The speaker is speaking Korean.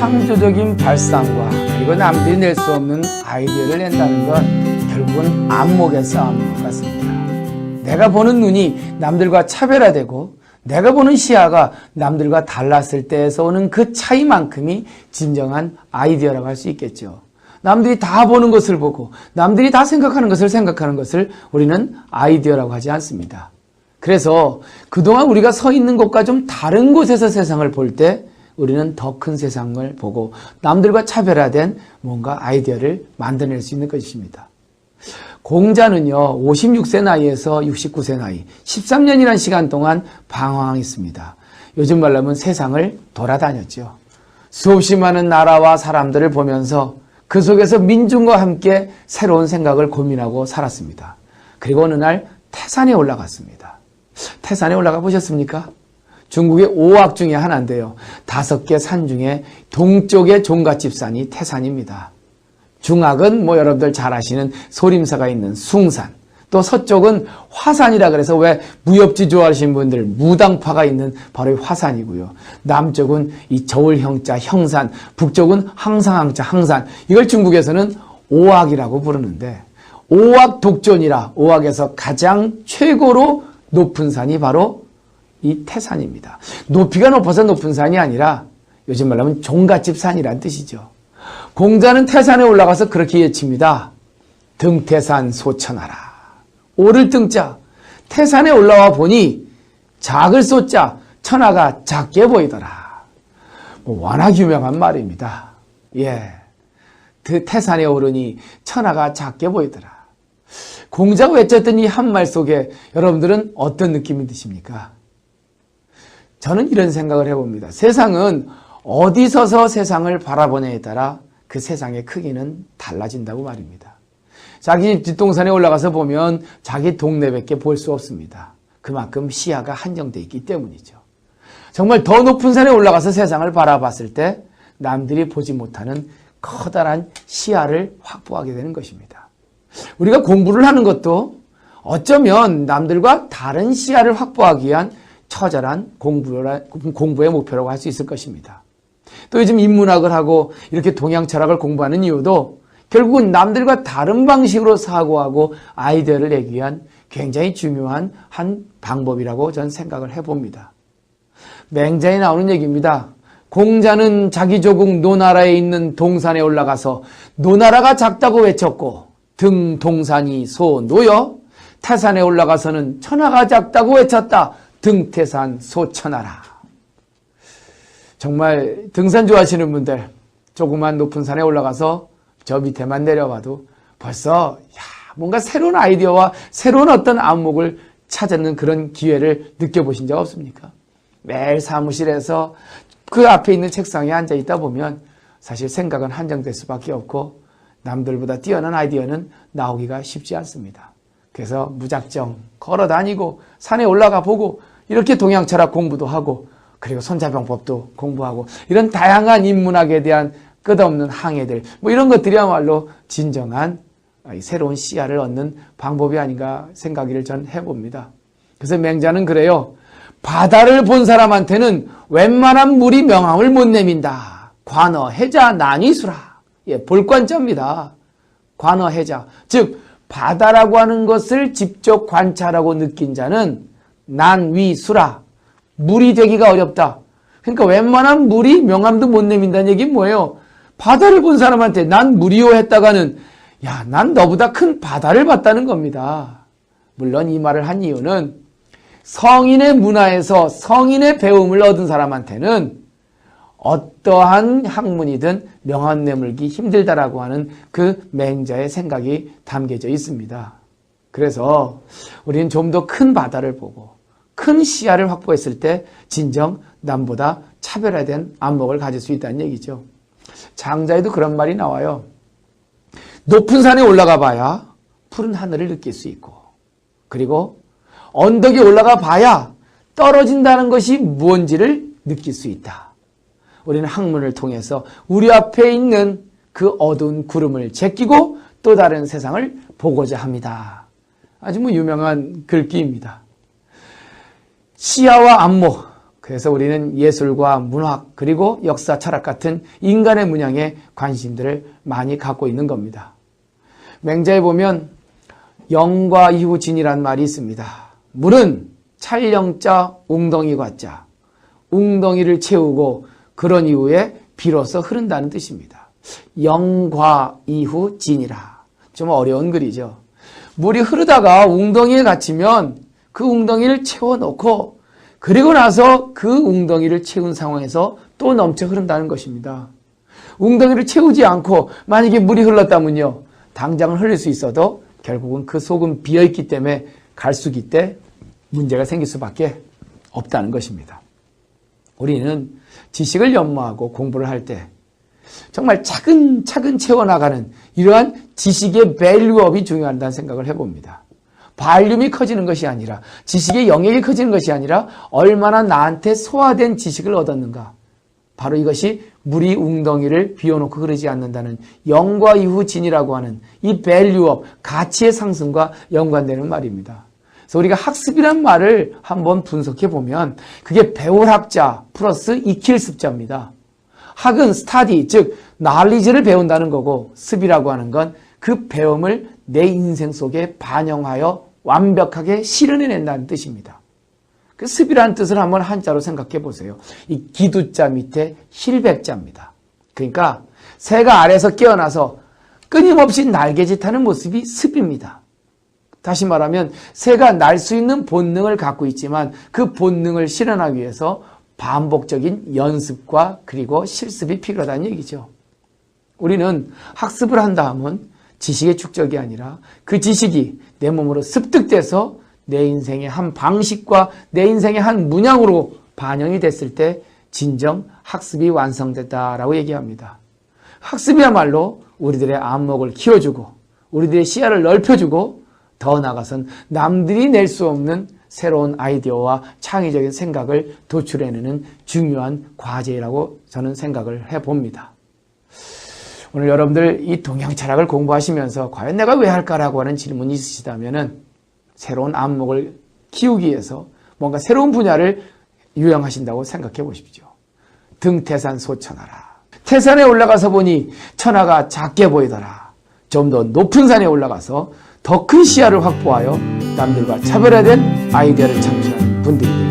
창조적인 발상과 그리고 남들이 낼 수 없는 아이디어를 낸다는 건 결국은 안목의 싸움인 것 같습니다. 내가 보는 눈이 남들과 차별화되고 내가 보는 시야가 남들과 달랐을 때에서 오는 그 차이만큼이 진정한 아이디어라고 할 수 있겠죠. 남들이 다 보는 것을 보고 남들이 다 생각하는 것을 우리는 아이디어라고 하지 않습니다. 그래서 그동안 우리가 서 있는 곳과 좀 다른 곳에서 세상을 볼 때 우리는 더 큰 세상을 보고 남들과 차별화된 뭔가 아이디어를 만들어낼 수 있는 것입니다. 공자는요, 56세 나이에서 69세 나이, 13년이라는 시간 동안 방황했습니다. 요즘 말로 하면 세상을 돌아다녔죠. 수없이 많은 나라와 사람들을 보면서 그 속에서 민중과 함께 새로운 생각을 고민하고 살았습니다. 그리고 어느 날 태산에 올라갔습니다. 태산에 올라가 보셨습니까? 중국의 5악 중에 하나인데요. 5개 산 중에 동쪽의 종갓집 산이 태산입니다. 중악은 여러분들 잘 아시는 소림사가 있는 숭산, 또 서쪽은 화산이라 그래서 왜 무협지 좋아하시는 분들 무당파가 있는 바로 화산이고요. 남쪽은 이 저울형자 형산, 북쪽은 항상항자 항산. 이걸 중국에서는 5악이라고 부르는데 5악 독존이라 5악에서 가장 최고로 높은 산이 바로 이 태산입니다. 높이가 높아서 높은 산이 아니라 요즘 말로 하면 종갓집 산이란 뜻이죠. 공자는 태산에 올라가서 그렇게 외칩니다. 등태산 소천하라. 오를 등자. 태산에 올라와 보니 작을 소자 천하가 작게 보이더라. 워낙 유명한 말입니다. 예, 그 태산에 오르니 천하가 작게 보이더라. 공자가 외쳤던 이 한 말 속에 여러분들은 어떤 느낌이 드십니까? 저는 이런 생각을 해봅니다. 세상은 어디 서서 세상을 바라보냐에 따라 그 세상의 크기는 달라진다고 말입니다. 자기 집 뒷동산에 올라가서 보면 자기 동네밖에 볼 수 없습니다. 그만큼 시야가 한정되어 있기 때문이죠. 정말 더 높은 산에 올라가서 세상을 바라봤을 때 남들이 보지 못하는 커다란 시야를 확보하게 되는 것입니다. 우리가 공부를 하는 것도 어쩌면 남들과 다른 시야를 확보하기 위한 처절한 공부의 목표라고 할 수 있을 것입니다. 또 요즘 인문학을 하고 이렇게 동양 철학을 공부하는 이유도 결국은 남들과 다른 방식으로 사고하고 아이디어를 내기 위한 굉장히 중요한 한 방법이라고 저는 생각을 해봅니다. 맹자에 나오는 얘기입니다. 공자는 자기 조국 노나라에 있는 동산에 올라가서 노나라가 작다고 외쳤고 등 동산이 소 노여 태산에 올라가서는 천하가 작다고 외쳤다. 등태산 소천하라. 정말 등산 좋아하시는 분들 조그만 높은 산에 올라가서 저 밑에만 내려봐도 벌써 뭔가 새로운 아이디어와 새로운 어떤 안목을 찾는 그런 기회를 느껴보신 적 없습니까? 매일 사무실에서 그 앞에 있는 책상에 앉아 있다 보면 사실 생각은 한정될 수밖에 없고 남들보다 뛰어난 아이디어는 나오기가 쉽지 않습니다. 그래서 무작정 걸어 다니고 산에 올라가 보고 이렇게 동양 철학 공부도 하고 그리고 손자병법도 공부하고 이런 다양한 인문학에 대한 끝없는 항해들 이런 것들이야말로 진정한 새로운 시야를 얻는 방법이 아닌가 생각을 전 해봅니다. 그래서 맹자는 그래요. 바다를 본 사람한테는 웬만한 물이 명함을 못 내민다. 관어해자 난이수라. 예, 볼관자입니다. 관어해자. 즉 바다라고 하는 것을 직접 관찰하고 느낀 자는 난위수라. 물이 되기가 어렵다. 그러니까 웬만한 물이 명함도 못 내민다는 얘기는 뭐예요? 바다를 본 사람한테 난 물이요 했다가는 난 너보다 큰 바다를 봤다는 겁니다. 물론 이 말을 한 이유는 성인의 문화에서 성인의 배움을 얻은 사람한테는 어떠한 학문이든 명함 내밀기 힘들다라고 하는 그 맹자의 생각이 담겨져 있습니다. 그래서 우리는 좀 더 큰 바다를 보고 큰 시야를 확보했을 때 진정 남보다 차별화된 안목을 가질 수 있다는 얘기죠. 장자에도 그런 말이 나와요. 높은 산에 올라가 봐야 푸른 하늘을 느낄 수 있고 그리고 언덕에 올라가 봐야 떨어진다는 것이 무언지를 느낄 수 있다. 우리는 학문을 통해서 우리 앞에 있는 그 어두운 구름을 제끼고 또 다른 세상을 보고자 합니다. 아주 유명한 글귀입니다. 시야와 안목, 그래서 우리는 예술과 문학 그리고 역사 철학 같은 인간의 문양에 관심들을 많이 갖고 있는 겁니다. 맹자에 보면 영과 이후 진이란 말이 있습니다. 물은 찰영자 웅덩이 과자, 웅덩이를 채우고 그런 이후에 비로소 흐른다는 뜻입니다. 영과 이후 진이라. 좀 어려운 글이죠. 물이 흐르다가 웅덩이에 갇히면 그 웅덩이를 채워놓고 그리고 나서 그 웅덩이를 채운 상황에서 또 넘쳐 흐른다는 것입니다. 웅덩이를 채우지 않고 만약에 물이 흘렀다면요, 당장은 흘릴 수 있어도 결국은 그 속은 비어있기 때문에 갈수기 때 문제가 생길 수밖에 없다는 것입니다. 우리는 지식을 연모하고 공부를 할 때 정말 차근차근 채워나가는 이러한 지식의 밸류업이 중요하다는 생각을 해봅니다. 발륨이 커지는 것이 아니라, 지식의 영역이 커지는 것이 아니라 얼마나 나한테 소화된 지식을 얻었는가. 바로 이것이 물이 웅덩이를 비워놓고 흐르지 않는다는 영과 이후 진이라고 하는 이 밸류업, 가치의 상승과 연관되는 말입니다. 그래서 우리가 학습이란 말을 한번 분석해 보면 그게 배울 학자 플러스 익힐 습자입니다. 학은 스타디, 즉 knowledge를 배운다는 거고, 습이라고 하는 건 그 배움을 내 인생 속에 반영하여 완벽하게 실현해낸다는 뜻입니다. 그 습이라는 뜻을 한번 한자로 생각해 보세요. 이 기두자 밑에 힐백자입니다. 그러니까 새가 알에서 깨어나서 끊임없이 날개짓하는 모습이 습입니다. 다시 말하면 새가 날 수 있는 본능을 갖고 있지만 그 본능을 실현하기 위해서 반복적인 연습과 그리고 실습이 필요하다는 얘기죠. 우리는 학습을 한다 하면 지식의 축적이 아니라 그 지식이 내 몸으로 습득돼서 내 인생의 한 방식과 내 인생의 한 문양으로 반영이 됐을 때 진정 학습이 완성됐다라고 얘기합니다. 학습이야말로 우리들의 안목을 키워주고 우리들의 시야를 넓혀주고 더 나아가선 남들이 낼 수 없는 새로운 아이디어와 창의적인 생각을 도출해내는 중요한 과제라고 저는 생각을 해봅니다. 오늘 여러분들 이 동양 철학을 공부하시면서 과연 내가 왜 할까라고 하는 질문이 있으시다면 새로운 안목을 키우기 위해서 뭔가 새로운 분야를 유형하신다고 생각해 보십시오. 등태산 소천하라. 태산에 올라가서 보니 천하가 작게 보이더라. 좀 더 높은 산에 올라가서 더 큰 시야를 확보하여 남들과 차별화된 아이디어를 창출하는 분들입니다.